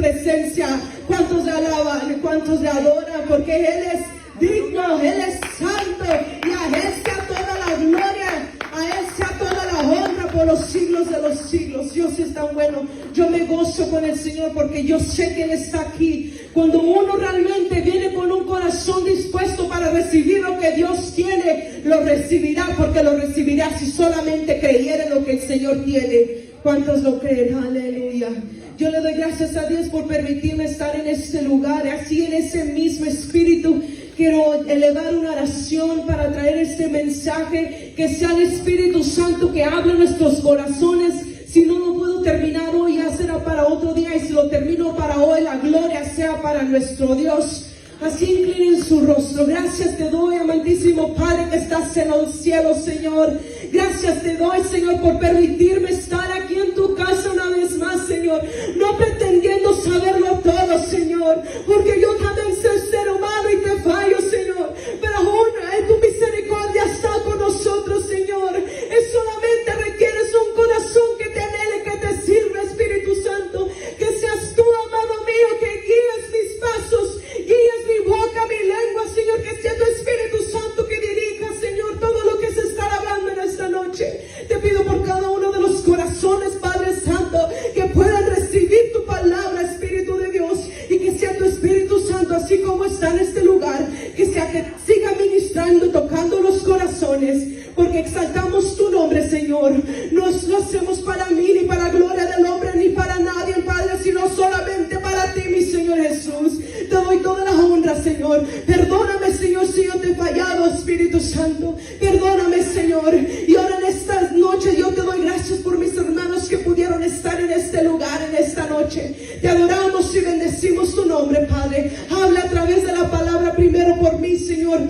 presencia? ¿Cuántos le alaban? ¿Cuántos le adoran? Porque Él es digno, Él es santo, y a Él sea toda la gloria, a Él sea toda la honra por los siglos de los siglos. Dios es tan bueno. Yo me gozo con el Señor porque yo sé que Él está aquí. Cuando uno realmente viene con un corazón dispuesto para recibir lo que Dios tiene, lo recibirá, porque lo recibirá si solamente creyera en lo que el Señor tiene. ¿Cuántos lo creen? Aleluya. Yo le doy gracias a Dios por permitirme estar en este lugar, así en ese mismo espíritu. Quiero elevar una oración para traer este mensaje, que sea el Espíritu Santo que hable en nuestros corazones. Si no lo puedo terminar hoy, ya será para otro día, y si lo termino para hoy, la gloria sea para nuestro Dios. Así inclinen su rostro. Gracias te doy, amantísimo Padre, que estás en los cielos, Señor. Gracias te doy, Señor, por permitirme estar aquí en tu casa una vez más, Señor. No pretendiendo saberlo todo, Señor, porque yo también soy ser humano y te fallo, Señor. Pero aún tu misericordia está con nosotros, Señor. Es solamente requieres un corazón que te anhele, que te sirva, Espíritu Santo. Que seas tú, amado mío, que guíes mis pasos, guíes mi boca, mi lengua, Señor. Que sea tu Espíritu Santo que dirija, Señor, todo lo que se está hablando en esta noche. Te pido por cada uno de los corazones, Padre Santo, que puedan recibir tu palabra, Espíritu de Dios, y que sea tu Espíritu Santo, así como está en este lugar, que sea que siga ministrando, tocando los corazones, porque exaltamos tu nombre, Señor. No lo hacemos para mí, ni para gloria del hombre, ni para nadie, Padre, sino solamente para ti, mi Señor Jesús. Te doy toda la honra, Señor. Perdóname, Señor, si yo te he fallado, Espíritu Santo. Perdóname, Señor. Y ahora en esta noche yo te doy gracias por mis hermanos que pudieron estar en este lugar, en esta noche. Te adoramos y bendecimos tu nombre, Padre. Habla a través de la palabra primero por mí, Señor,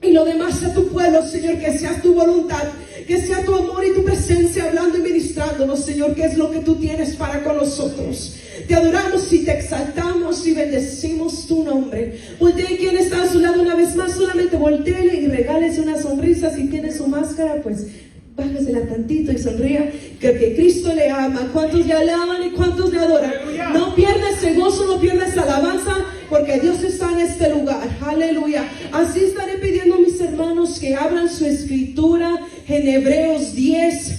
y lo demás a tu pueblo, Señor. Que sea tu voluntad, que sea tu amor y tu presencia hablando y ministrándonos, Señor, que es lo que tú tienes para con nosotros. Te adoramos y te exaltamos y bendecimos tu nombre. Voltee quien está a su lado una vez más, solamente volteele y regálese una sonrisa. Si tiene su máscara, pues bájesela tantito y sonría, que Cristo le ama. ¿Cuántos le alaban y cuántos le adoran? Aleluya. No pierda ese gozo, no pierda esa alabanza, porque Dios está en este lugar. Aleluya. Así estaré pidiendo a mis hermanos que abran su escritura en Hebreos 10.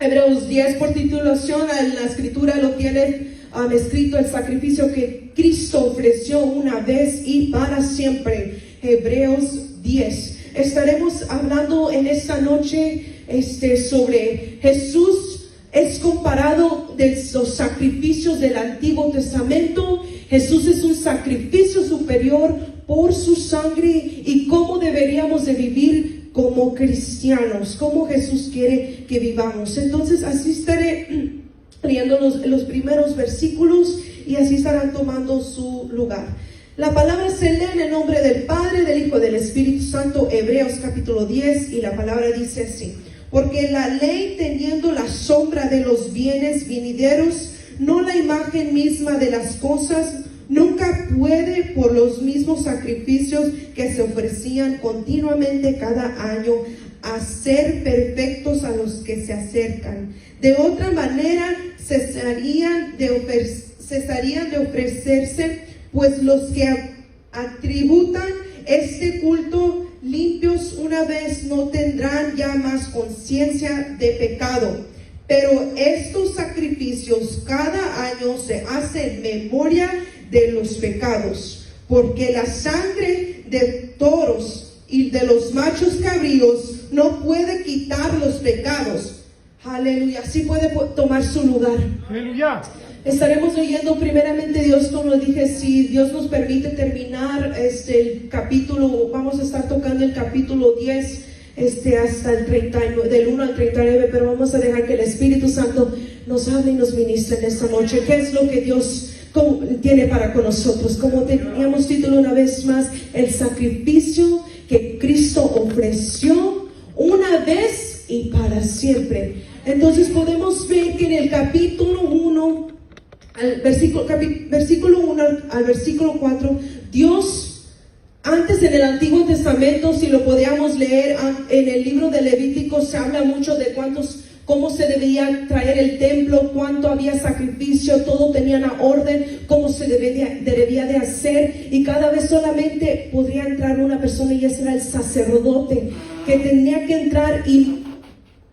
Hebreos 10 por titulación. En la escritura lo tiene escrito: el sacrificio que Cristo ofreció una vez y para siempre. Hebreos 10. Estaremos hablando en esta noche sobre Jesús. Es comparado de los sacrificios del Antiguo Testamento. Jesús es un sacrificio superior por su sangre, y cómo deberíamos de vivir como cristianos, cómo Jesús quiere que vivamos. Entonces así estaré leyendo los primeros versículos, y así estarán tomando su lugar. La palabra se lee en el nombre del Padre, del Hijo y del Espíritu Santo. Hebreos capítulo 10, y la palabra dice así: porque la ley, teniendo la sombra de los bienes venideros, no la imagen misma de las cosas, nunca puede, por los mismos sacrificios que se ofrecían continuamente cada año, hacer perfectos a los que se acercan. De otra manera cesarían de ofrecerse, pues los que atributan este culto limpios una vez no tendrán ya más conciencia de pecado. Pero estos sacrificios cada año se hacen memoria de los pecados, porque la sangre de toros y de los machos cabríos no puede quitar los pecados. Aleluya. Así puede tomar su lugar. Aleluya. Estaremos leyendo primeramente, Dios, como dije, si Dios nos permite terminar el capítulo, vamos a estar tocando el capítulo 10 hasta el 39, del 1 al 39, pero vamos a dejar que el Espíritu Santo nos hable y nos ministre en esta noche. ¿Qué es lo que Dios tiene para con nosotros? Como teníamos título una vez más, el sacrificio que Cristo ofreció una vez y para siempre. Entonces podemos ver que en el capítulo 1, versículo 1 al versículo 4, Dios, antes en el Antiguo Testamento, si lo podíamos leer en el libro de Levítico, se habla mucho de cuántos cómo se debía traer el templo, cuánto había sacrificio, todo tenía una orden, cómo se debía de hacer, y cada vez solamente podría entrar una persona, y ese era el sacerdote, que tenía que entrar y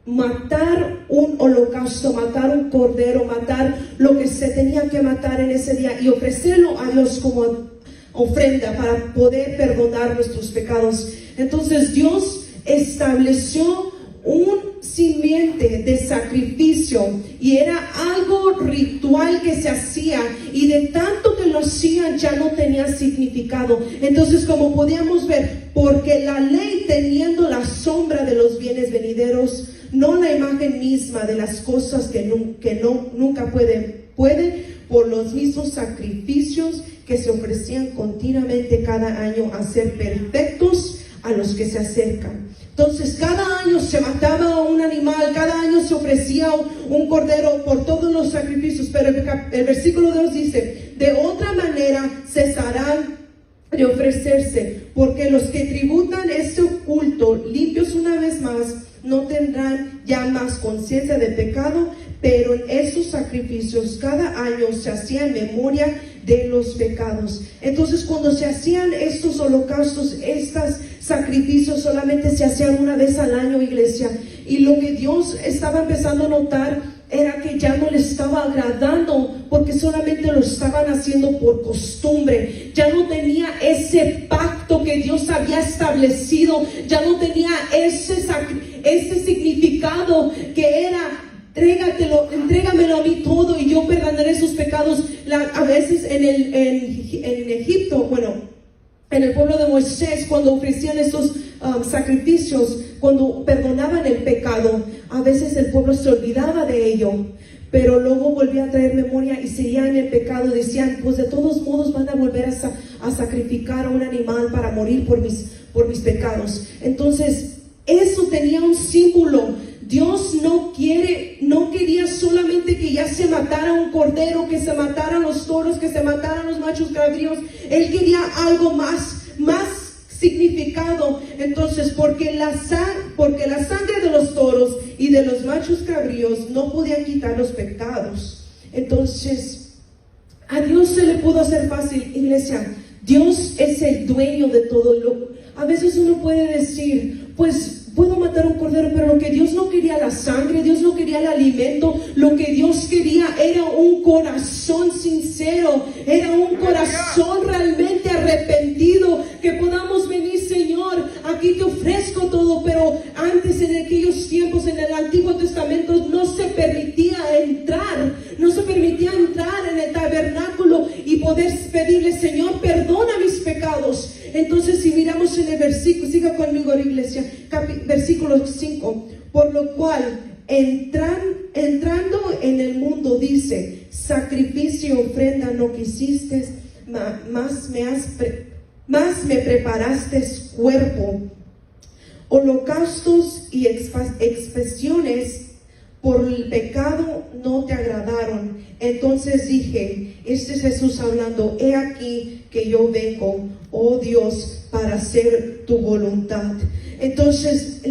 matar un holocausto, matar un cordero, matar lo que se tenía que matar en ese día y ofrecerlo a Dios como ofrenda para poder perdonar nuestros pecados. Entonces Dios estableció un simiente de sacrificio, y era algo ritual que se hacía, y de tanto que lo hacían ya no tenía significado. Entonces, como podíamos ver, porque la ley, teniendo la sombra de los bienes venideros, no la imagen misma de las cosas que nunca puede por los mismos sacrificios que se ofrecían continuamente cada año, hacer perfectos a los que se acercan. Entonces cada año se mataba un animal, cada año se ofrecía un cordero por todos los sacrificios, pero el versículo 2 dice: de otra manera cesarán de ofrecerse, porque los que tributan este culto, limpios una vez más, no tendrán ya más conciencia de pecado, pero en esos sacrificios cada año se hacía en memoria de los pecados. Entonces, cuando se hacían estos holocaustos, estos sacrificios, solamente se hacían una vez al año, iglesia. Y lo que Dios estaba empezando a notar era que ya no le estaba agradando, porque solamente lo estaban haciendo por costumbre. Ya no tenía ese pacto que Dios había establecido, ya no tenía ese significado que era: entrégamelo a mí todo y yo perdonaré sus pecados. A veces en Egipto, en el pueblo de Moisés, cuando ofrecían estos sacrificios, cuando perdonaban el pecado, a veces el pueblo se olvidaba de ello, pero luego volvía a traer memoria y seguían en el pecado. Decían: pues de todos modos van a volver a sacrificar a un animal para morir por mis pecados. Entonces eso tenía un símbolo. Dios no quería solamente que ya se matara un cordero, que se mataran los toros, que se mataran los machos cabríos. Él quería algo más significado. Entonces, porque la sangre de los toros y de los machos cabríos no podían quitar los pecados. Entonces, a Dios se le pudo hacer fácil, iglesia. Dios es el dueño de todo. A veces uno puede decir: pues puedo matar un cordero, pero lo que Dios no quería la sangre, Dios no quería el alimento. Lo que Dios quería era un corazón sincero, era un corazón realmente arrepentido, que podamos venir: Señor, aquí te ofrezco todo. Pero antes, en aquellos tiempos, en el Antiguo Testamento, no se permitía entrar en el tabernáculo y poder pedirle: Señor, perdona mis pecados. Entonces, si miramos en el versículo, siga conmigo, iglesia, versículo 5, por lo cual entrando en el mundo, dice: sacrificio y ofrenda no quisiste, más me preparaste cuerpo. Holocaustos y expiaciones por el pecado no te agradaron. Entonces dije: este es Jesús hablando, he aquí que yo vengo, oh Dios, para hacer tu voluntad. Entonces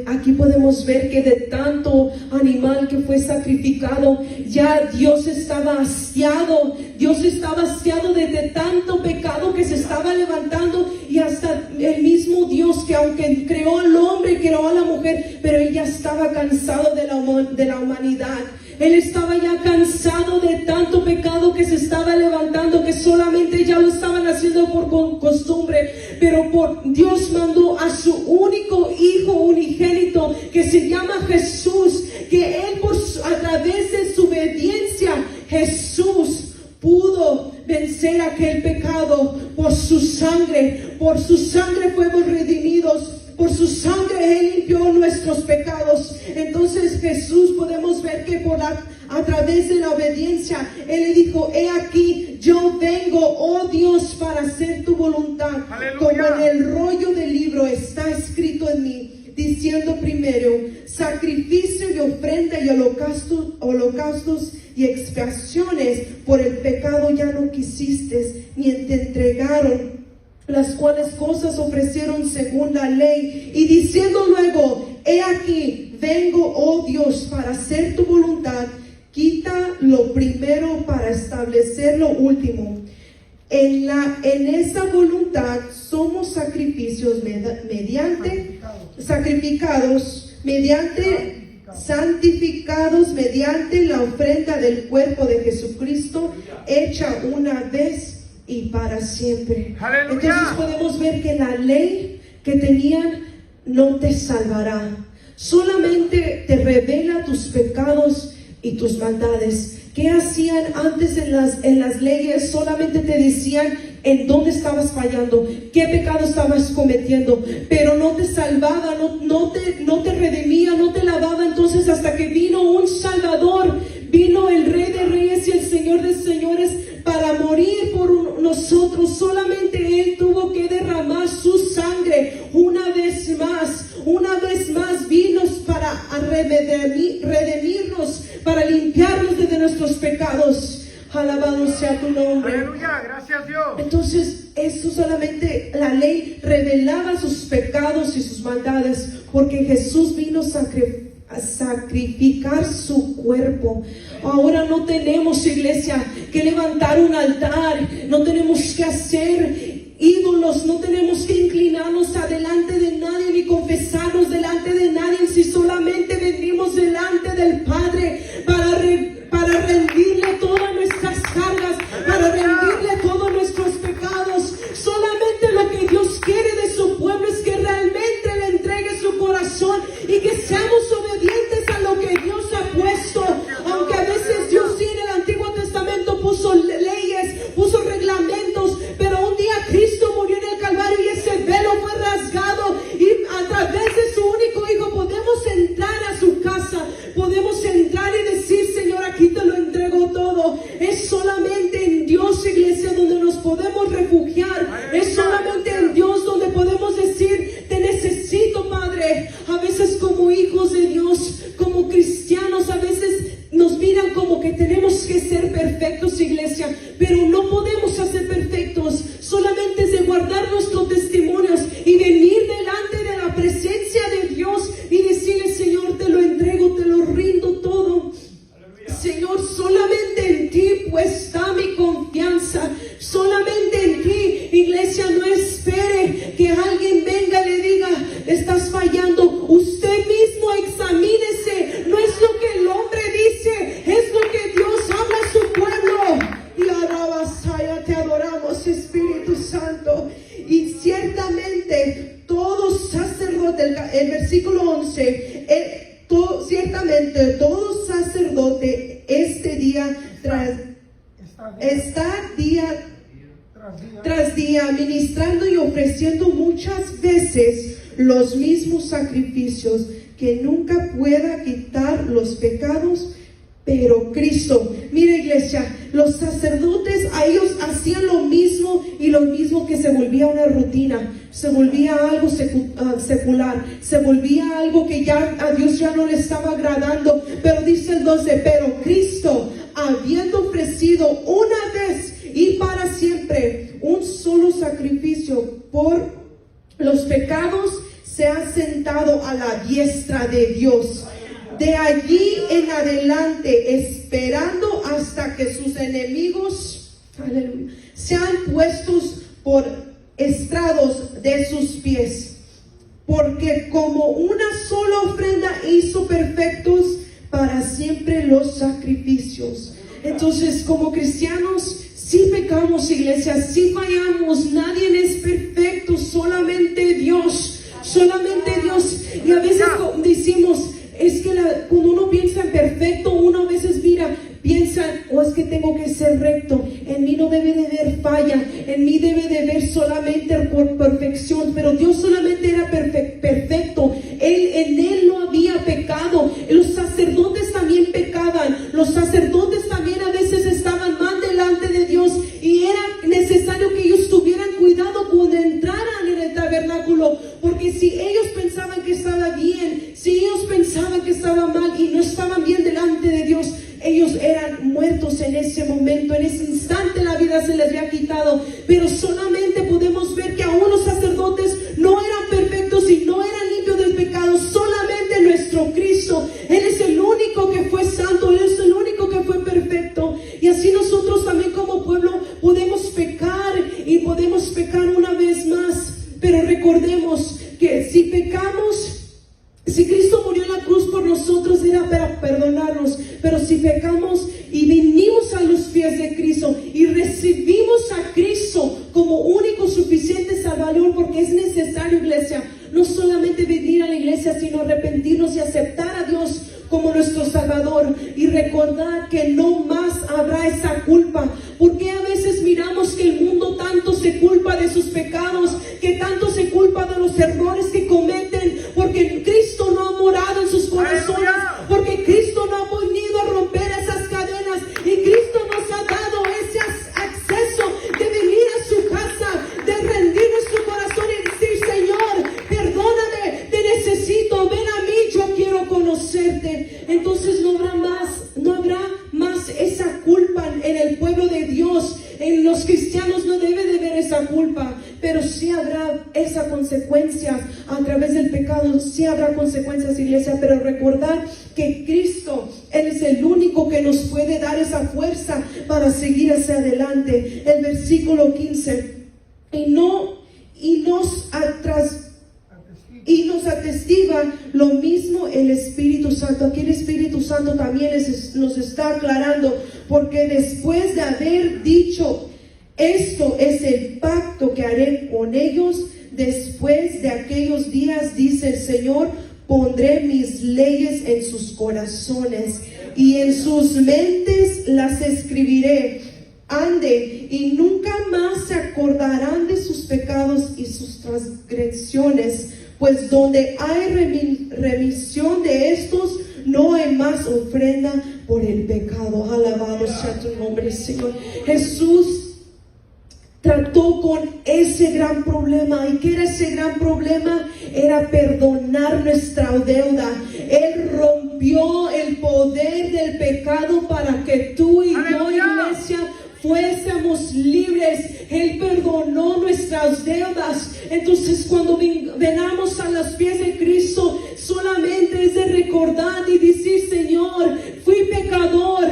aquí podemos ver que de tanto animal que fue sacrificado, ya Dios estaba hastiado. Dios estaba hastiado de tanto pecado que se estaba levantando, y hasta el mismo Dios, que aunque creó al hombre, creó a la mujer, pero Él ya estaba cansado de la humanidad. Él estaba ya cansado de tanto pecado que se estaba levantando, que solamente ya lo estaban haciendo por costumbre. Pero Dios mandó a su único Hijo unigénito, que se llama Jesús, que Él a través de su obediencia, Jesús pudo vencer aquel pecado. Por su sangre fuimos redimidos. Por su sangre Él limpió nuestros pecados. Entonces Jesús, podemos ver que a través de la obediencia, Él le dijo: he aquí, yo vengo, oh Dios, para hacer tu voluntad. Aleluya. Como en el rollo del libro está escrito en mí, diciendo primero: sacrificio y ofrenda y holocaustos y expiaciones por el pecado ya no quisiste, ni te entregaron, las cuales cosas ofrecieron según la ley. Y diciendo luego: he aquí, vengo, oh Dios, para hacer tu voluntad. Quita lo primero para establecer lo último. En esa voluntad somos santificados mediante la ofrenda del cuerpo de Jesucristo, hecha una vez y para siempre. ¡Aleluya! Entonces podemos ver que la ley que tenían no te salvará, solamente te revela tus pecados y tus maldades. ¿Qué hacían antes en las leyes? Solamente te decían en dónde estabas fallando, qué pecado estabas cometiendo, pero no te salvaba, no te redimía, no te lavaba. Entonces hasta que vino un Salvador, vino el Rey de Reyes y el Señor de Señores para morir por nosotros. Solamente Él tuvo que derramar su sangre una vez más vino para redimirnos, para limpiarnos de nuestros pecados. Alabado sea tu nombre. Aleluya, gracias Dios. Entonces, eso solamente la ley revelaba sus pecados y sus maldades, porque Jesús vino a sacrificar su cuerpo. Ahora no tenemos, iglesia, que levantar un altar, no tenemos que hacer ídolos, no tenemos que inclinarnos adelante de nadie ni confesarnos delante de nadie, si solamente venimos delante del Padre para rendirle todas nuestras cargas, para rendirle todos nuestros pecados. Solamente lo que Dios quiere de su pueblo es que realmente le entregue su corazón y que seamos obedientes a lo que Dios ha puesto. Aunque a veces Dios sí en el Antiguo Testamento puso leyes, puso reglamentos, pero un día Cristo murió en el Calvario y ese velo fue rasgado, y a través de su único Hijo podemos entrar a su casa, podemos entrar y decir: Señor, aquí te lo entrego todo. Es solamente en Dios, iglesia, donde nos podemos refugiar. Es solamente en Dios donde podemos decir: te necesito, Padre. A veces como hijos de Dios, como cristianos, a veces nos miran como que tenemos que ser perfectos, iglesia, pero no podemos hacer perfectos. Solamente es de guardar nuestros testimonios y venir delante de la presencia de Dios y decirle: Señor, te lo entrego, te lo rindo todo. Señor, solamente en ti pues está mi confianza, solamente en ti. Iglesia, no espere que alguien venga y le diga: estás fallando. Usted mismo examínese. No es lo que el hombre dice, es lo que Dios habla a su pueblo. Y alabasaya, te adoramos, Espíritu Santo. Y ciertamente todos sacerdotes, el versículo 11, ciertamente todo sacerdote está día tras día ministrando y ofreciendo muchas veces los mismos sacrificios, que nunca pueda quitar los pecados, pero Cristo. Mira, iglesia, los sacerdotes, a ellos hacían lo mismo, y lo mismo que se volvía una rutina, se volvía algo secular, se volvía algo que ya a Dios ya no le estaba agradando. Pero dice el 12, pero Cristo, habiendo ofrecido una vez y para siempre un solo sacrificio por los pecados, se ha sentado a la diestra de Dios. De allí en adelante, esperando hasta que sus enemigos, aleluya, sean puestos por estrados de sus pies. Porque como una sola ofrenda hizo perfectos para siempre los sacrificios. Entonces, como cristianos, sí pecamos, iglesia, sí fallamos. Nadie es perfecto, solamente Dios. Solamente Dios. Y a veces decimos: es que cuando uno piensa en perfecto, uno a veces piensa: es que tengo que ser recto, en mí no debe de haber falla, en mí debe de haber solamente por perfección. Pero Dios solamente era perfecto, en Él no había pecado. Los sacerdotes también pecaban, los sacerdotes también a veces estaban mal delante de Dios, y era necesario que ellos tuvieran cuidado cuando entraran en el tabernáculo, porque si ellos pensaban que estaba bien, si ellos pensaban que estaba mal y no estaban bien delante de Dios, ellos eran muertos en ese momento, en ese instante la vida se les había quitado. Pero solamente podemos ver que aún los sacerdotes no eran perfectos y no eran limpios del pecado. Solamente nuestro Cristo pero recordemos que si pecamos, si Cristo murió en la cruz por nosotros era para perdonarnos, pero si pecamos y vinimos a los pies de Cristo y recibimos a Cristo como único suficiente Salvador, porque es necesario, iglesia, no solamente venir a la iglesia, sino arrepentirnos y aceptar a Dios como nuestro Salvador y recordar que no más habrá esa culpa. Porque a veces miramos que el mundo tanto se culpa de sus pecados, que tanto se culpa de los errores que cometen, porque Cristo no ha morado en sus corazones, porque Cristo no ha venido a romper esas cadenas, y Cristo nos ha dado ese acceso de venir a su casa, de rendir nuestro corazón y decir: Señor, perdóname, te necesito, ven a mí, yo quiero conocerte. Entonces no habrá más esa culpa en el pueblo de Dios. En los cristianos no debe de haber esa culpa, pero sí habrá esa consecuencia a través del pecado. Sí habrá consecuencias, iglesia, pero recordar que Cristo, Él es el único que nos puede dar esa fuerza para seguir hacia adelante. El versículo 15: y nos atestigua lo mismo el Espíritu Santo. Aquí el Espíritu Santo también nos está aclarando, porque después de haber dicho: esto es el pacto que haré con ellos después de aquellos días, dice el Señor, pondré mis leyes en sus corazones y en sus mentes las escribiré. Ande, y nunca más se acordarán de sus pecados y sus transgresiones, pues donde hay remisión de estos, no hay más ofrenda por el pecado. Alabado sea tu nombre, Señor. Jesús trató con ese gran problema. ¿Y qué era ese gran problema? Era perdonar nuestra deuda. Él rompió el poder del pecado para que tú y yo, iglesia, fuésemos libres. Él perdonó nuestras deudas. Entonces cuando venamos a los pies de Cristo, solamente es de recordar y decir: Señor, fui pecador,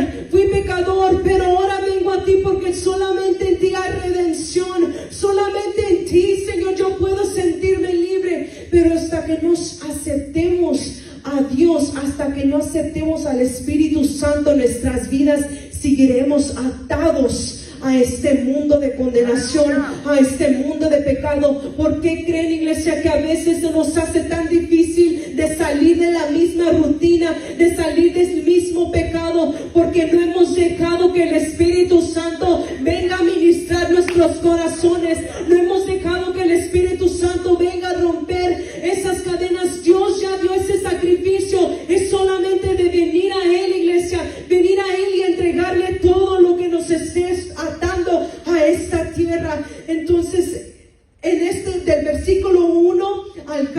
pero ahora vengo a ti, porque solamente en ti hay redención, solamente en ti, Señor, yo puedo sentirme libre. Pero hasta que nos aceptemos a Dios, hasta que no aceptemos al Espíritu Santo en nuestras vidas, seguiremos atados a este mundo de condenación, a este mundo de pecado. ¿Por qué creen, iglesia, que a veces se nos hace tan difícil de salir de la misma rutina, de salir del mismo pecado? Porque no hemos dejado que el Espíritu Santo venga a ministrar nuestros corazones. No hemos dejado que el Espíritu Santo venga a romper esas cadenas. Dios ya dio ese sacrificio. Es solamente de venir a Él, iglesia, venir a Él y entregarle todo lo que nos esté atando a esta tierra. Entonces, del versículo 1 al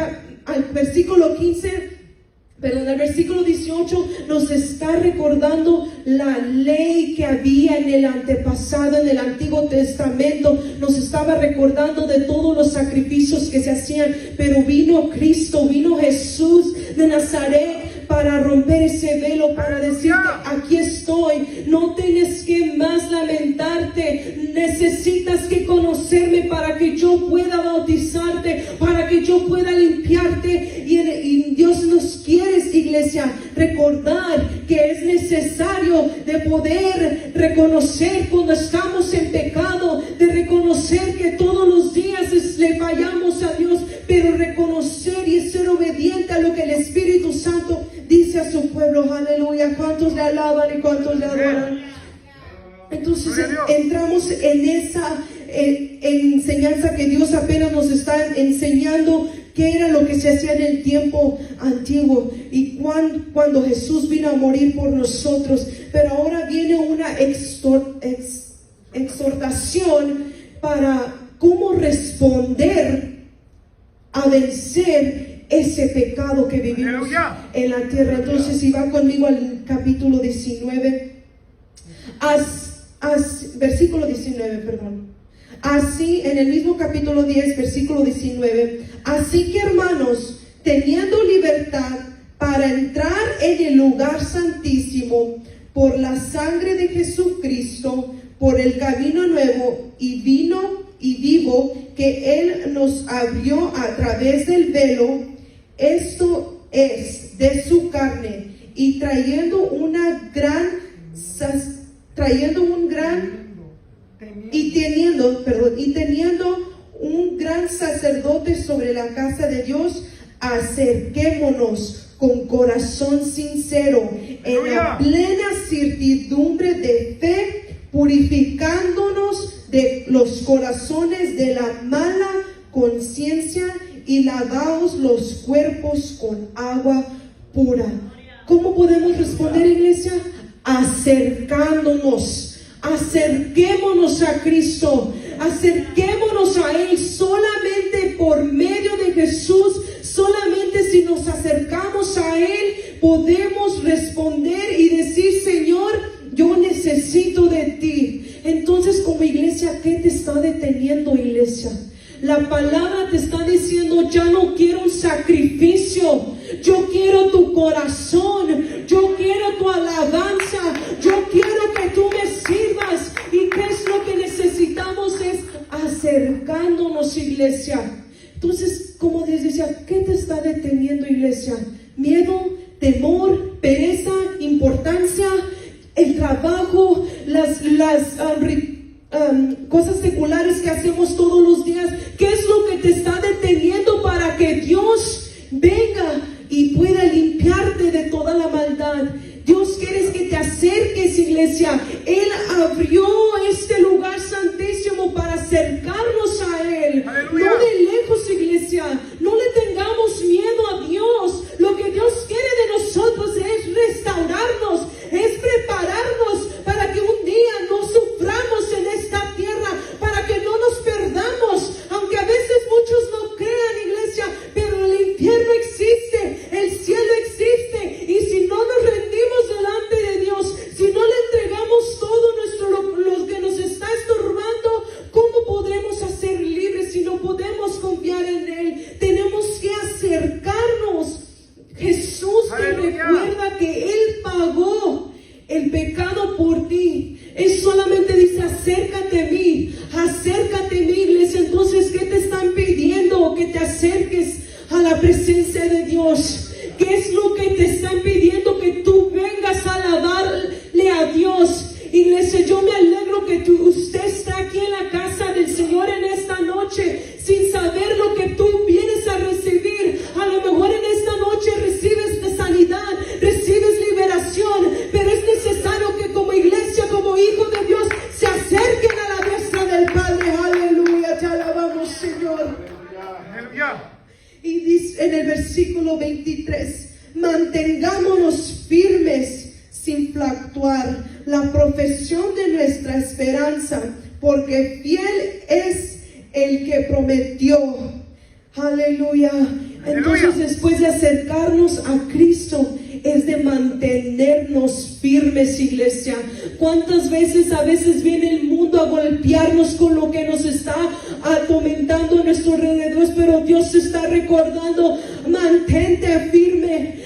versículo 15, el versículo 18 nos está recordando la ley que había en el antepasado, en el Antiguo Testamento. Nos estaba recordando de todos los sacrificios que se hacían, pero vino Cristo, vino Jesús de Nazaret para romper ese velo, para decirte: aquí estoy, no tienes que más lamentarte, necesitas que conocerme para que yo pueda bautizarte, para que yo pueda limpiarte. Y Dios nos quiere, iglesia, recordar que es necesario de poder reconocer cuando estamos en pecado, de reconocer que todos los días le fallamos a Dios, pero reconocer y ser obediente a lo que el Espíritu Santo dice a su pueblo. Aleluya. ¿Cuántos le alaban y cuántos le adoran? Entonces entramos en esa enseñanza que Dios apenas nos está enseñando, qué era lo que se hacía en el tiempo antiguo y cuando Jesús vino a morir por nosotros. Pero ahora viene una exhortación para cómo responder a vencer ese pecado que vivimos en la tierra. Entonces, si va conmigo al capítulo 19, versículo 19, perdón. Así, en el mismo capítulo 10, versículo 19: así que, hermanos, teniendo libertad para entrar en el lugar santísimo por la sangre de Jesucristo, por el camino nuevo y vivo que Él nos abrió a través del velo, esto es, de su carne, y trayendo un gran sacerdote sobre la casa de Dios, acerquémonos con corazón sincero, en la plena certidumbre de fe, purificándonos de los corazones de la mala conciencia y lavaos los cuerpos con agua pura. ¿Cómo podemos responder, iglesia? Acerquémonos a Cristo, acerquémonos a Él. Solamente por medio de Jesús, solamente si nos acercamos a Él, podemos responder y decir: Señor, yo necesito de ti. Entonces, como iglesia, ¿qué te está deteniendo, iglesia? La palabra te está diciendo: ya no quiero un sacrificio, yo quiero tu corazón, yo quiero tu alabanza, yo quiero que tú me sirvas. ¿Y qué es lo que necesitamos? Es acercándonos, iglesia. Entonces, como les decía, ¿qué te está deteniendo, iglesia? Miedo, temor, pereza, importancia, el trabajo, las cosas seculares que hacemos todos los días. ¿Qué es lo que te está deteniendo para que Dios venga y pueda limpiarte de toda la maldad? Dios quiere que te acerques, iglesia. Él abrió este lugar santísimo para acercarnos a Él. ¡Aleluya! No de lejos, iglesia. No le tengamos miedo a Dios. Lo que Dios quiere de nosotros es restaurarnos, es prepararnos para que un día no suframos en esta tierra, para que no nos perdamos. Aunque a veces muchos no crean, iglesia, pero el infierno existe, el cielo existe, y si no nos rendimos delante de Dios, si no le entregamos todo lo que nos está estorbando, ¿cómo podremos ser libres si no podemos confiar en Él? Tenemos que acercarnos. Jesús te recuerda que Él pagó el pecado por ti. Él solamente dice: acércate a mí, iglesia. Entonces, ¿qué te están pidiendo? Que te acerques a la presencia de Dios. ¿Qué es lo que te están pidiendo? Que tú vengas a alabarle a Dios. Iglesia, yo me alegro que usted está aquí en la casa del Señor en esta noche, sin saber lo que tú vienes a recibir. A lo mejor en esta noche recibes de sanidad, recibes liberación, pero es necesario que como iglesia, como hijos de Dios, se acerquen a la diestra del Padre. Aleluya, te alabamos, Señor. Y dice en el versículo 23: mantengámonos firmes sin fluctuar la profesión de nuestra esperanza, porque fiel es el que prometió. Aleluya. Entonces, después de acercarnos a Cristo, es de mantenernos firmes, iglesia. ¿Cuántas veces a veces viene el mundo a golpearnos con lo que nos está atormentando a nuestro alrededor? Pero Dios te está recordando: mantente firme,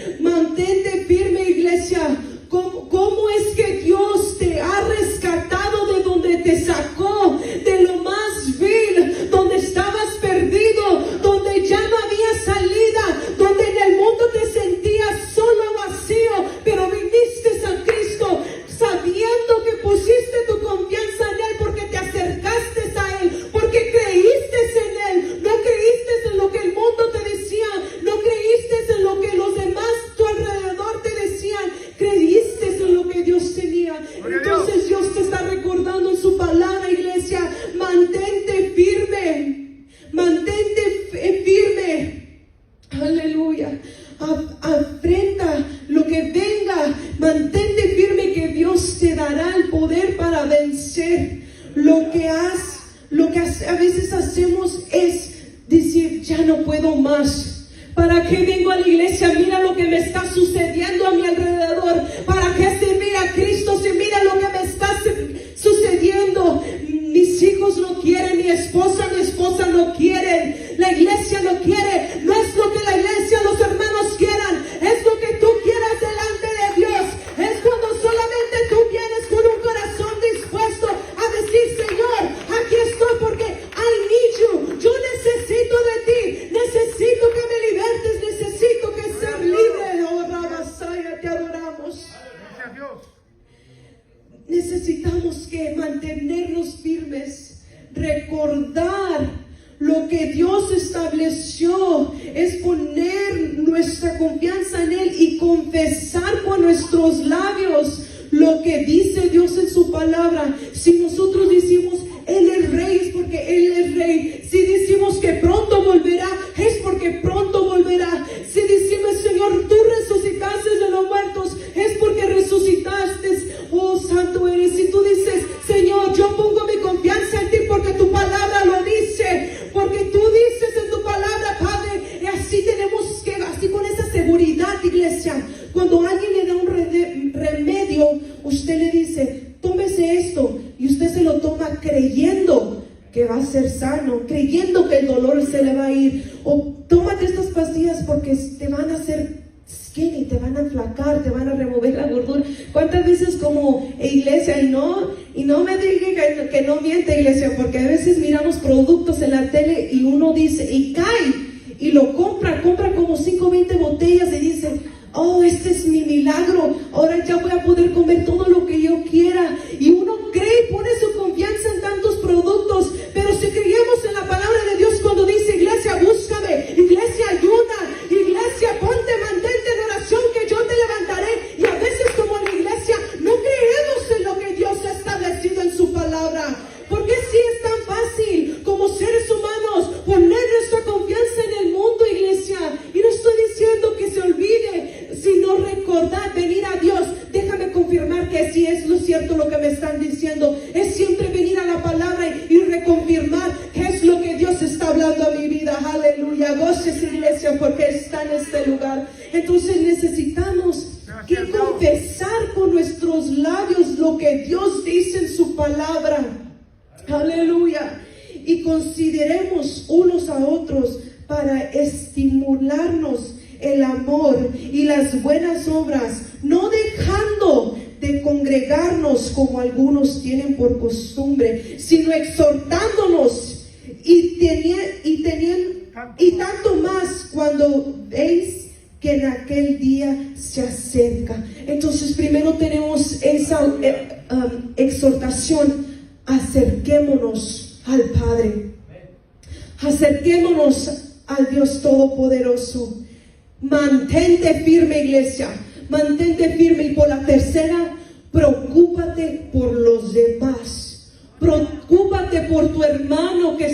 iglesia. ¿Cómo es que Dios te ha rescatado de donde te sacó, de lo más vil, donde estabas perdido, donde ya no había salida, donde en el mundo te sentías solo, vacío, pero viniste a Cristo sabiendo que pusiste tu confianza en Él, porque te acercaste a Él, porque creíste en Él, no creíste en lo que el mundo te decía, no creíste en lo que los demás a tu alrededor te decían, creíste en lo que Dios tenía. Entonces Dios te está recordando en su palabra, iglesia: mantente firme, aleluya. Afrenta lo que venga, mantente firme, que Dios te dará el poder para vencer. Lo que a veces hacemos es decir: ya no puedo más. ¿Para qué vengo a la iglesia? Mira lo que me está sucediendo a mi alrededor. ¿Para qué servir a Cristo si mira lo que me está sucediendo? Mis hijos no quieren, mi esposa no quieren, la iglesia no quiere. No es lo que la iglesia, los hermanos quieran, es lo que tú quieras delante de Dios. Es cuando solamente tú vienes con un corazón dispuesto a decir: Señor, aquí estoy porque I need you. Yo es poner nuestra confianza en Él y confesar con nuestros labios lo que dice Dios en su palabra. Si nosotros decimos Él es rey, es porque Él es rey. Si decimos que pronto volverá, es porque pronto volverá. Si decimos, Señor, tú resucitaste de los muertos, es porque resucitaste. Oh, santo eres. Si tú dices, Señor, yo pongo mi confianza en ti porque tu palabra lo dice, porque tú dices en tu palabra, Padre. Y así tenemos que, así con esa seguridad, iglesia, cuando alguien le da un remedio, usted le dice, tómese esto, y usted se lo toma creyendo que va a ser sano, creyendo que el dolor se le va a ir. O tómate estas pastillas porque te van a hacer skinny, te van a enflacar, te van a remover la gordura. ¿Cuántas veces como iglesia, y no me diga que no miente, iglesia, porque a veces miramos productos en la tele y uno dice, y cae, y lo compra como 5 o 20 botellas y dice, oh, este es mi milagro, ahora ya voy a poder comer todo lo que yo quiera. Y uno cree y pone su confianza en tantos productos, pero si creemos en la palabra de Dios cuando dice, iglesia, búscame, iglesia, ayuda, iglesia, ponte, mantente en oración que yo te levantaré. Y a veces como en la iglesia no creemos en lo que Dios ha establecido en su palabra. Porque sí es tan fácil como seres humanos poner nuestra confianza en el mundo, iglesia. Y no estoy diciendo que se olvide, sino recordar, venir a Dios. Déjame confirmar que sí es lo cierto lo que me están diciendo. Es siempre venir a la palabra y reconfirmar qué es lo que Dios está hablando a mi vida. Aleluya, goces, iglesia, porque está en este lugar. Entonces necesitamos que confesar con nuestros labios lo que Dios dice en su palabra. Aleluya. Y consideremos unos a otros para estimularnos el amor y las buenas obras, no dejando de congregarnos como algunos tienen por costumbre, sino exhortándonos y tanto más cuando veis que en aquel día se acerca. Entonces primero tenemos esa exhortación: acerquémonos al Padre, acerquémonos al Dios Todopoderoso. Mantente firme, iglesia, mantente firme. Y por la tercera, preocúpate por los demás. Preocúpate por tu hermano que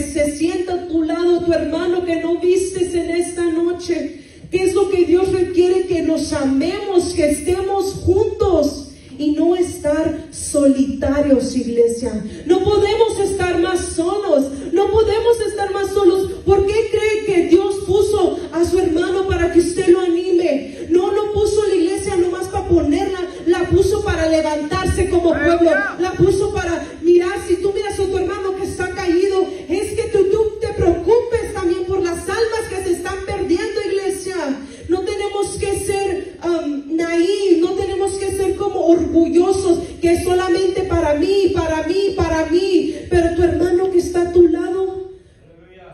se sienta a tu lado, tu hermano que no vistes en esta noche. ¿Qué es lo que Dios requiere? Que nos amemos, que estemos juntos y no estar solitarios, iglesia. No podemos estar más solos, no podemos estar más solos. ¿Por qué cree que Dios puso a su hermano para que usted lo anime? No lo puso la iglesia nomás para ponerla, la puso para levantarse como pueblo, la puso para mirar. Si tú miras a tu hermano que está caído, es que tú te preocupes también por las almas que se están perdiendo, iglesia. No tenemos que ser naíves, no tenemos que ser como orgullosos, que es solamente para mí, pero tu hermano que está a tu lado.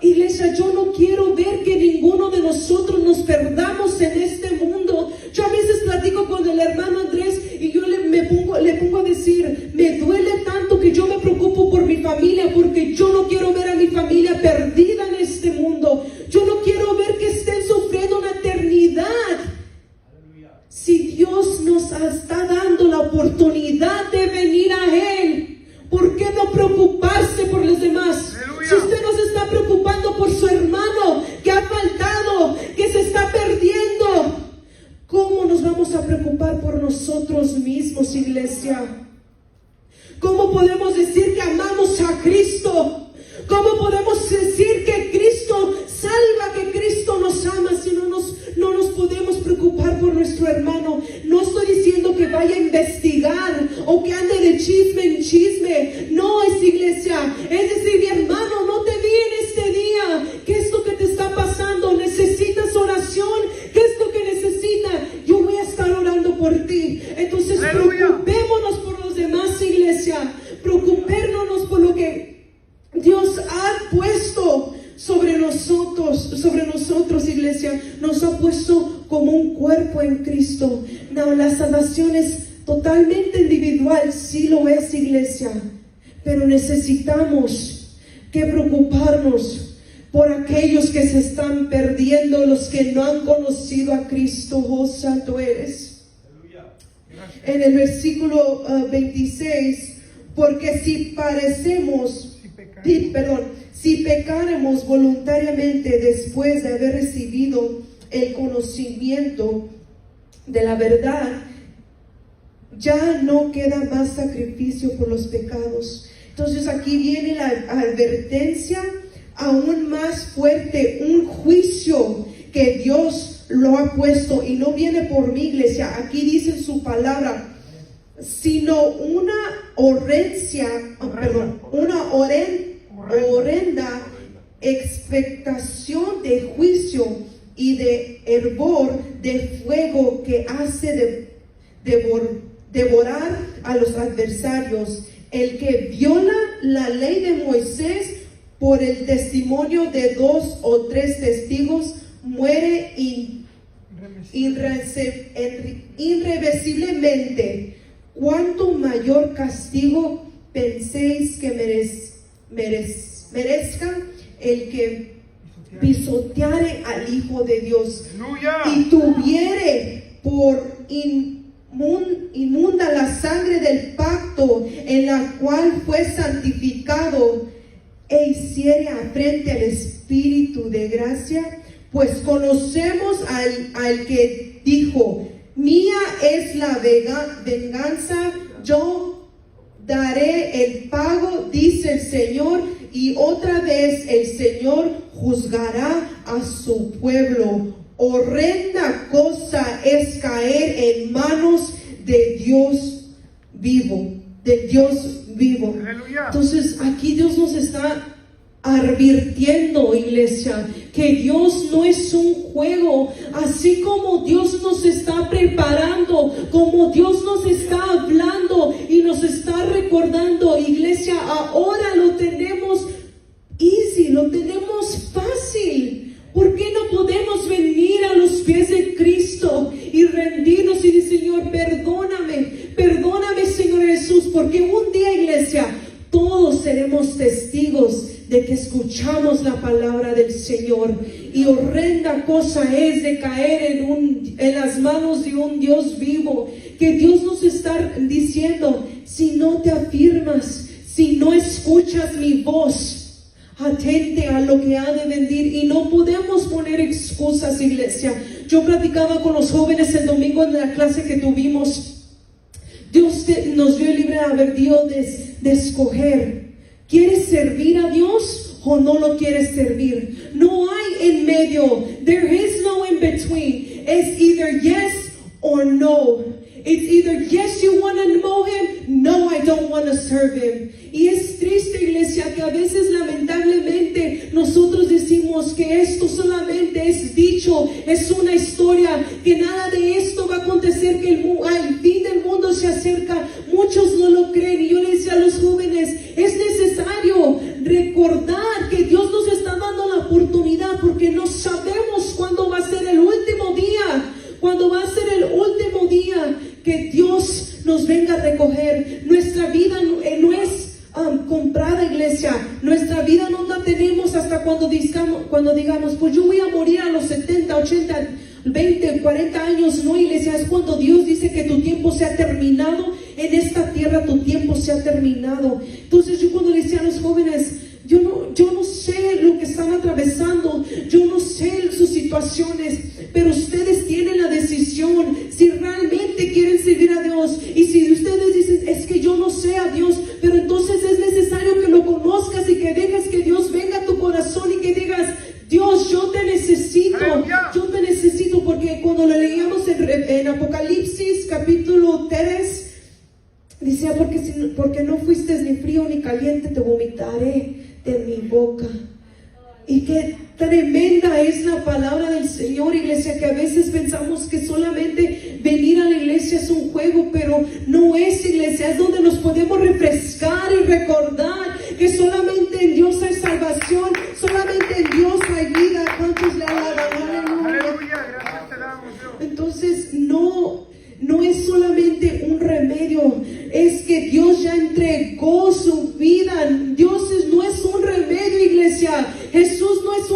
Iglesia, yo no quiero ver que ninguno de nosotros nos perdamos en este mundo. Yo a veces platico con el hermano Andrés y yo le pongo a decir, me duele tanto que yo me preocupo por mi familia, porque yo no quiero ver a mi familia perdida en este mundo. Yo no quiero ver que estén sufriendo una eternidad. Si Dios nos está dando la oportunidad de venir a Él, ¿por qué no preocuparse por los demás? ¡Aleluya! Si usted no se está preocupando por su hermano que ha faltado, que se está perdiendo, ¿cómo nos vamos a preocupar por nosotros mismos, iglesia? ¿Cómo podemos decir que amamos a Cristo? ¿Cómo podemos decir que Cristo salva, que Cristo nos ama, si no nos podemos preocupar por nuestro hermano? No estoy diciendo que vaya a investigar o que ande de chisme en chisme. No, es iglesia. Es decir, mi hermano, no te vi en este día. ¿Qué es lo que te está pasando? ¿Necesitas oración? ¿Qué es lo que necesitas? Yo voy a estar orando por ti. Entonces, preocupémonos por los demás, iglesia. Preocupémonos por lo que Dios ha puesto sobre nosotros, iglesia. Nos ha puesto como un cuerpo en Cristo. No, la salvación es totalmente individual, sí lo es, iglesia, pero necesitamos que preocuparnos por aquellos que se están perdiendo, los que no han conocido a Cristo. Oh, santo eres. En el versículo 26, porque si pecaremos voluntariamente después de haber recibido el conocimiento de la verdad, ya no queda más sacrificio por los pecados. Entonces aquí viene la advertencia aún más fuerte, un juicio que Dios lo ha puesto, y no viene por mi iglesia, aquí dice en su palabra, sino una horrenda expectación de juicio y de hervor de fuego que hace devorar a los adversarios. El que viola la ley de Moisés por el testimonio de 2 o 3 testigos muere irreversiblemente. ¿Cuánto mayor castigo penséis que merezca el que pisoteare al Hijo de Dios y tuviere por inmunda la sangre del pacto en la cual fue santificado, e hiciere afrente al Espíritu de gracia? Pues conocemos al que dijo: mía es la venganza, yo daré el pago, dice el Señor. Y otra vez el Señor juzgará a su pueblo. Horrenda cosa es caer en manos de Dios vivo, Aleluya. Entonces aquí Dios nos está advirtiendo, iglesia, que Dios no es un juego. Así como Dios nos está preparando, como Dios nos está hablando y nos está recordando, iglesia, ahora lo tenemos easy, lo tenemos fácil. ¿Por qué no podemos venir a los pies de Cristo y rendirnos y decir: Señor, perdóname, Señor Jesús? Porque un día, iglesia, todos seremos testigos de que escuchamos la palabra del Señor. Y horrenda cosa es de caer en las manos de un Dios vivo, que Dios nos está diciendo: si no te afirmas, si no escuchas mi voz, atente a lo que ha de venir. Y no podemos poner excusas, iglesia. Yo platicaba con los jóvenes el domingo en la clase que tuvimos. Dios nos dio el libre albedrío de escoger. ¿Quieres servir a Dios o no lo quieres servir? No hay en medio. There is no in between. It's either yes or no. It's either yes, you want to know Him, no, I don't want to serve Him. Y es triste, iglesia, que a veces lamentablemente nosotros decimos que esto solamente es dicho, es una historia, que nada de esto va a acontecer, que el fin del mundo se acerca. Muchos no lo creen, y yo le decía a los jóvenes: es necesario recordar que Dios nos está dando la oportunidad, porque no sabemos cuándo va a ser el último día. Cuando va a ser el último día que Dios nos venga a recoger. Nuestra vida no es comprada, iglesia. Nuestra vida no la tenemos hasta cuando digamos: pues yo voy a morir a los 70, 80, 20, 40 años. No, iglesia, es cuando Dios dice que tu tiempo se ha terminado. En esta tierra tu tiempo se ha terminado. Entonces yo cuando le decía a los jóvenes: yo no sé lo que están atravesando, yo no sé sus situaciones, pero ustedes tienen la decisión si realmente quieren servir a Dios. Y si ustedes dicen: es que yo no sé a Dios, pero entonces es necesario que lo conozcas y que dejes que Dios venga a tu corazón y que digas: Dios, yo te necesito, porque cuando lo leíamos en Apocalipsis capítulo 3, decía: porque no fuiste ni frío ni caliente, te vomitaré de mi boca. Y qué tremenda es la palabra del Señor, iglesia, que a veces pensamos que solamente venir a la iglesia es un juego, pero no es, iglesia. Es donde nos podemos refrescar y recordar que solamente en Dios hay salvación, solamente en Dios hay vida. ¿Cuántos le alaban? Aleluya, gracias te damos, Dios. Entonces no es solamente un remedio, es que Dios ya entregó su vida. Dios no es un remedio, iglesia. Jesús no es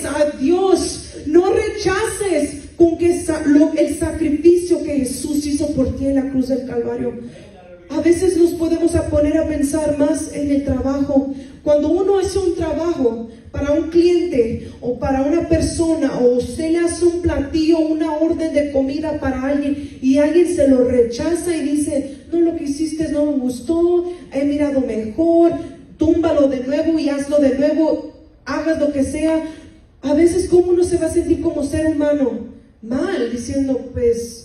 a Dios. No rechaces con que el sacrificio que Jesús hizo por ti en la cruz del Calvario. A veces nos podemos poner a pensar más en el trabajo. Cuando uno hace un trabajo para un cliente o para una persona, o usted le hace un platillo, una orden de comida para alguien y alguien se lo rechaza y dice, no, lo que hiciste no me gustó, he mirado mejor, túmbalo de nuevo y hazlo de nuevo, hagas lo que sea. A veces, ¿cómo uno se va a sentir como ser humano? Mal, diciendo, pues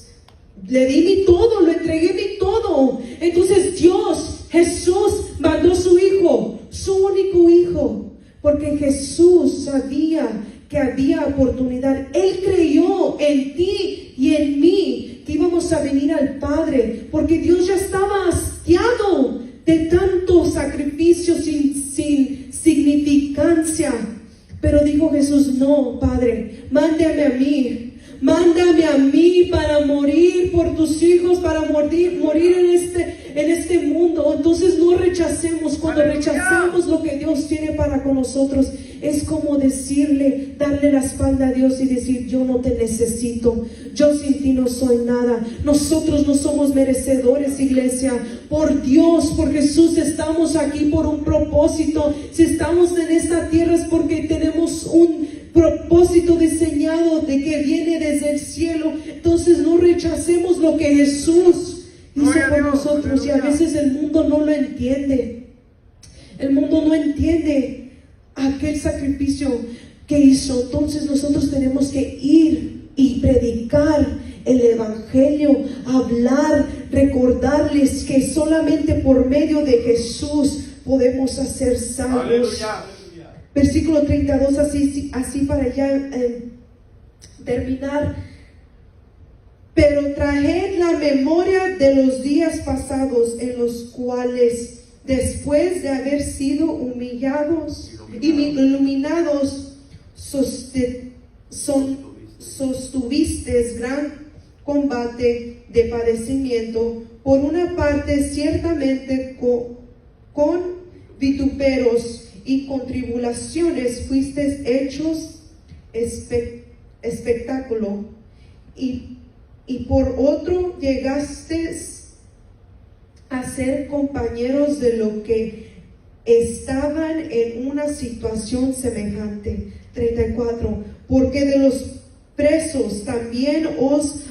le di mi todo, lo entregué mi todo. Entonces Dios, Jesús, mandó su hijo, su único hijo, porque Jesús sabía que había oportunidad. Él creyó en ti y en mí que íbamos a venir al Padre, porque Dios ya estaba hastiado de tanto sacrificio sin significancia. Pero dijo Jesús, no, Padre, mándame a mí. Mándame a mí para morir por tus hijos, para morir en este mundo. Entonces no rechacemos. Cuando rechazamos lo que Dios tiene para con nosotros, es como decirle, darle la espalda a Dios y decir, yo no te necesito, yo sin ti no soy nada. Nosotros no somos merecedores, iglesia. Por Dios, por Jesús estamos aquí por un propósito. Si estamos en esta tierra es porque tenemos un propósito diseñado de que viene desde el cielo. Entonces no rechacemos lo que Jesús hizo por nosotros. Y a veces el mundo no lo entiende. El mundo no entiende aquel sacrificio que hizo. Entonces nosotros tenemos que ir y predicar el evangelio, hablar, recordarles que solamente por medio de Jesús podemos ser salvos. Aleluya. Versículo 32, así para ya terminar. Pero traed la memoria de los días pasados, en los cuales, después de haber sido iluminados, sostuvisteis gran combate de padecimiento. Por una parte, ciertamente con vituperos y con tribulaciones fuisteis hechos espectáculo, y por otro llegasteis a ser compañeros de los que estaban en una situación semejante. 34. Porque de los presos también os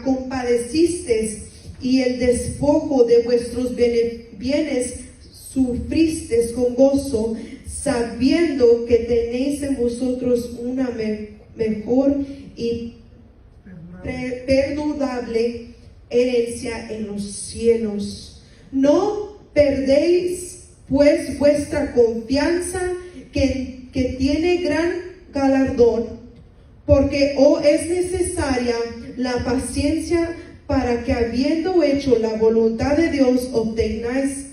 compadecisteis, y el despojo de vuestros bienes sufristeis con gozo, sabiendo que tenéis en vosotros una mejor y perdurable herencia en los cielos. No perdéis pues vuestra confianza, que tiene gran galardón, porque es necesaria la paciencia, para que habiendo hecho la voluntad de Dios obtengáis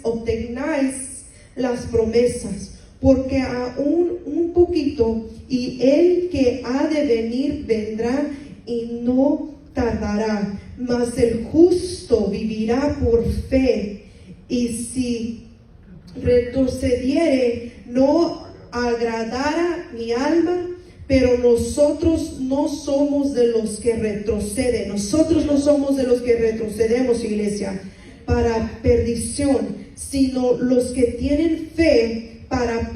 las promesas. Porque aún un poquito, y el que ha de venir vendrá y no tardará. Mas el justo vivirá por fe, y si retrocediere no agradará mi alma. Pero nosotros no somos de los que retroceden. Nosotros no somos de los que retrocedemos, iglesia, para perdición, sino los que tienen fe para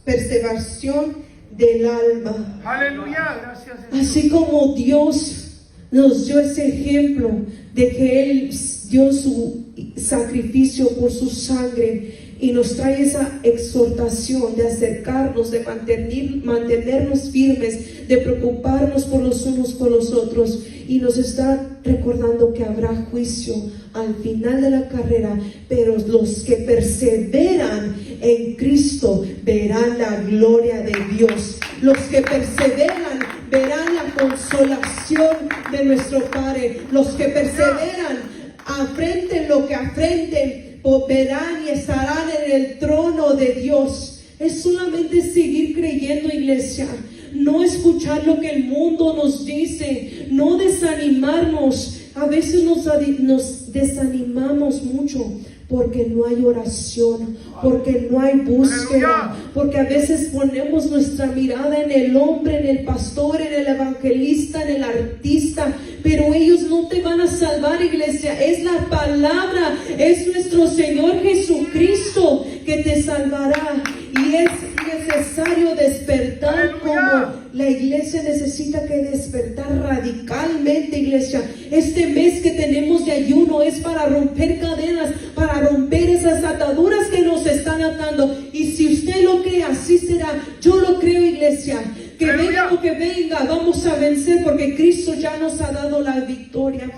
preservación del alma. Aleluya, gracias. Así como Dios nos dio ese ejemplo de que Él dio su sacrificio por su sangre, y nos trae esa exhortación de acercarnos, de mantenernos firmes, de preocuparnos por los unos con los otros, y nos está recordando que habrá juicio al final de la carrera, pero los que perseveran en Cristo verán la gloria de Dios. Los que perseveran verán la consolación de nuestro Padre. Los que perseveran, afrenten lo que afrenten, verán y estarán en el trono de Dios. Es solamente seguir creyendo, iglesia. No escuchar lo que el mundo nos dice, no desanimarnos. A veces nos desanimamos mucho porque no hay oración, porque no hay búsqueda, porque a veces ponemos nuestra mirada en el hombre, en el pastor, en el evangelista, en el artista, pero ellos no te van a salvar, iglesia. Es la palabra, es nuestro Señor Jesucristo que te salvará. Y es necesario despertar, como la iglesia necesita que despertar radicalmente, iglesia. Este mes que tenemos de ayuno es para romper cadenas, para romper esas ataduras que nos están atando. Y si usted lo cree, así será. Yo lo creo, iglesia. Que venga lo que venga, vamos a vencer, porque Cristo ya nos ha dado la victoria.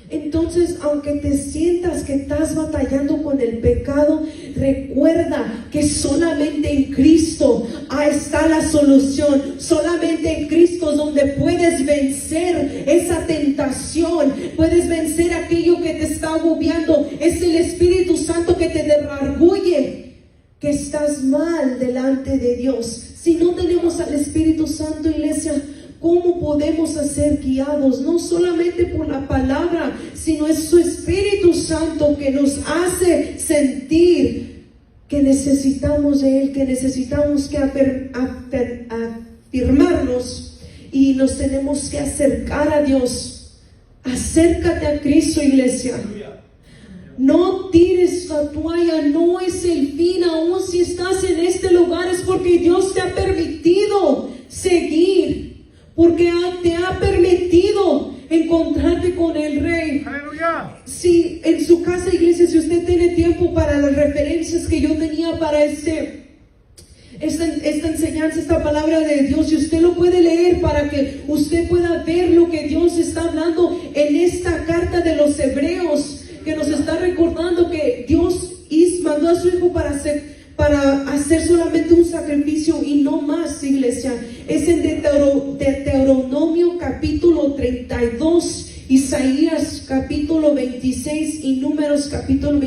Entonces, aunque te sientas que estás batallando con el pecado, recuerda que solamente en Cristo está la solución. Solamente en Cristo es donde puedes vencer esa tentación, puedes vencer aquello que te está agobiando. Es el Espíritu Santo que te derrarguye que estás mal delante de Dios. Si no tenemos al Espíritu Santo, iglesia, ¿cómo podemos ser guiados? No solamente por la palabra, sino es su Espíritu Santo que nos hace sentir que necesitamos de Él, que necesitamos que afirmarnos y nos tenemos que acercar a Dios. Acércate a Cristo, iglesia. No tires la toalla, no es el fin. Aún si estás en este lugar es porque Dios te ha permitido seguir. Porque te ha permitido encontrarte con el Rey. ¡Aleluya! Si en su casa, iglesia, si usted tiene tiempo para las referencias que yo tenía para esta enseñanza, esta palabra de Dios, y usted lo puede leer para que usted pueda ver lo que Dios está hablando en esta carta de los Hebreos, que nos está recordando que Dios mandó a su Hijo para hacer solamente un sacrificio y no más, iglesia. Es en Deuteronomio capítulo 32, Isaías capítulo 26 y Números capítulo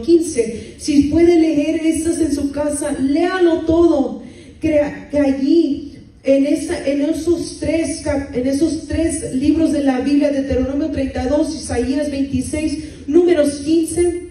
15. Si puede leer estas en su casa, léalo todo. Que allí en esos tres libros de la Biblia, Deuteronomio 32, Isaías 26, Números 15,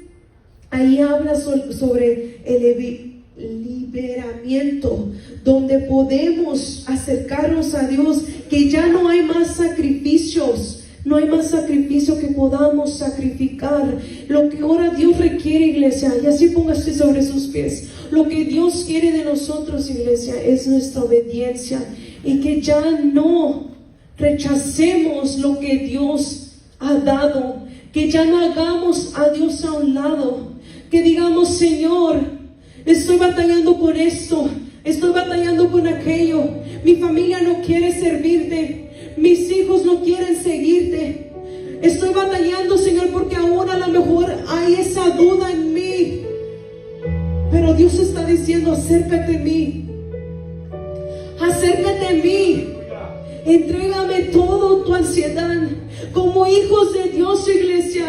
ahí habla sobre el liberamiento, donde podemos acercarnos a Dios, que ya no hay más sacrificios, no hay más sacrificio que podamos sacrificar. Lo que ahora Dios requiere, iglesia, y así póngase sobre sus pies, lo que Dios quiere de nosotros, iglesia, es nuestra obediencia, y que ya no rechacemos lo que Dios ha dado, que ya no hagamos a Dios a un lado, que digamos: Señor, estoy batallando con esto, estoy batallando con aquello, mi familia no quiere servirte, mis hijos no quieren seguirte, estoy batallando, Señor, porque ahora a lo mejor hay esa duda en mí, pero Dios está diciendo: acércate a mí, acércate a mí, entrégame todo tu ansiedad. Como hijos de Dios, iglesia,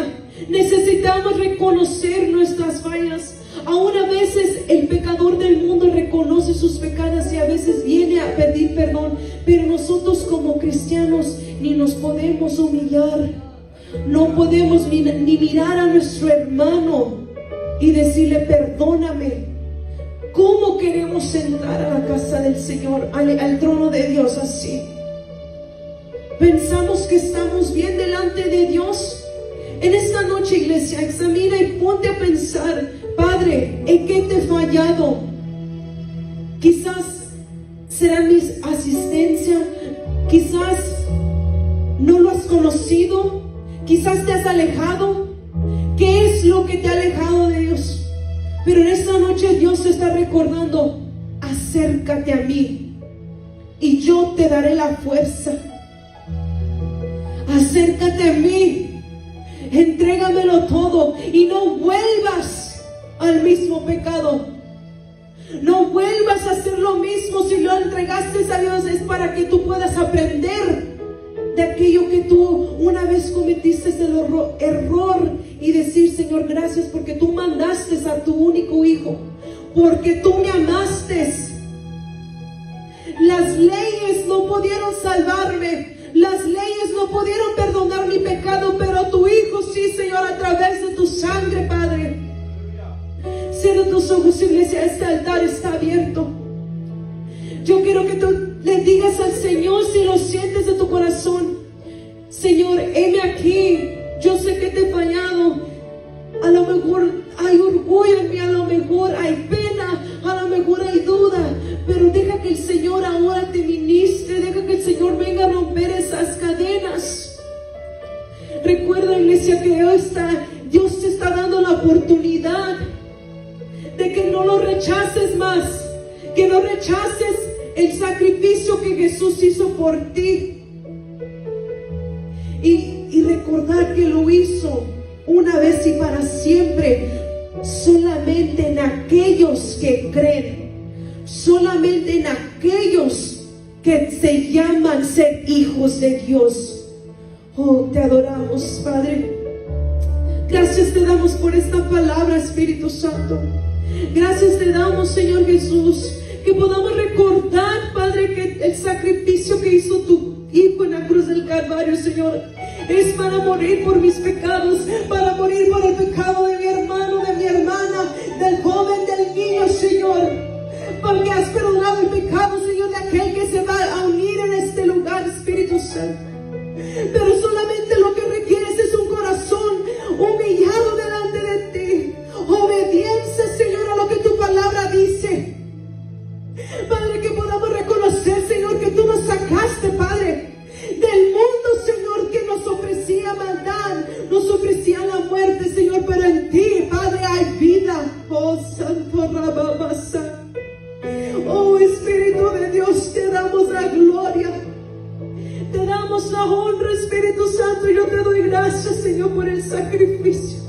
necesitamos reconocer nuestras fallas. Aún a veces el pecador del mundo reconoce sus pecados y a veces viene a pedir perdón, pero nosotros como cristianos ni nos podemos humillar, no podemos ni mirar a nuestro hermano y decirle: perdóname. ¿Cómo queremos entrar a la casa del Señor, al trono de Dios así? ¿Pensamos que estamos bien delante de Dios? En esta noche, iglesia, examina y ponte a pensar: Padre, ¿en qué te he fallado? Quizás será mi asistencia, quizás no lo has conocido, quizás te has alejado. ¿Qué es lo que te ha alejado de Dios? Pero en esta noche Dios te está recordando: acércate a mí y yo te daré la fuerza. Acércate a mí, entrégamelo todo y no vuelvas al mismo pecado. No vuelvas a hacer lo mismo. Si lo entregaste a Dios, es para que tú puedas aprender de aquello que tú una vez cometiste, el error, y decir: Señor, gracias porque tú mandaste a tu único hijo, porque tú me amaste. Las leyes no pudieron salvarme, las leyes no pudieron pudieron perdonar mi pecado, pero tu Hijo sí, Señor, a través de tu sangre, Padre. Cierra tus ojos, iglesia, este altar está abierto. Yo quiero que tú le digas al Señor, si lo sientes de tu corazón: Señor, heme aquí, yo sé que te he fallado. A lo mejor hay orgullo en mí, a lo mejor hay pena, a lo mejor hay duda, pero deja que el Señor ahora te ministre, deja que el Señor venga a romper esas cadenas. Recuerda, iglesia, que Dios te está dando la oportunidad de que no lo rechaces más, que no rechaces el sacrificio que Jesús hizo por ti, y recordar que lo hizo una vez y para siempre, solamente en aquellos que creen, solamente en aquellos que se llaman ser hijos de Dios. Oh, te adoramos, Padre. Gracias te damos por esta palabra, Espíritu Santo. Gracias te damos, Señor Jesús, que podamos recordar, Padre, que el sacrificio que hizo tu Hijo en la cruz del Calvario, Señor, es para morir por mis pecados, para morir por el pecado de mi hermano, de mi hermana, del joven, del niño, Señor. Porque has perdonado el pecado, Señor, de aquel que se va a unir en este lugar, Espíritu Santo. Pero solamente lo que requieres es un corazón humillado delante de ti, obediencia, Señor, a lo que tu palabra dice. Padre, que podamos reconocer, Señor, que tú nos sacaste, Padre, del mundo, Señor, que nos ofrecía maldad, nos ofrecía la muerte, Señor, pero en ti, Padre, hay vida. Oh, Santo Rababasa. Oh, Espíritu de Dios, te damos la gloria, te damos la honra, Espíritu Santo. Yo te doy gracias, Señor, por el sacrificio.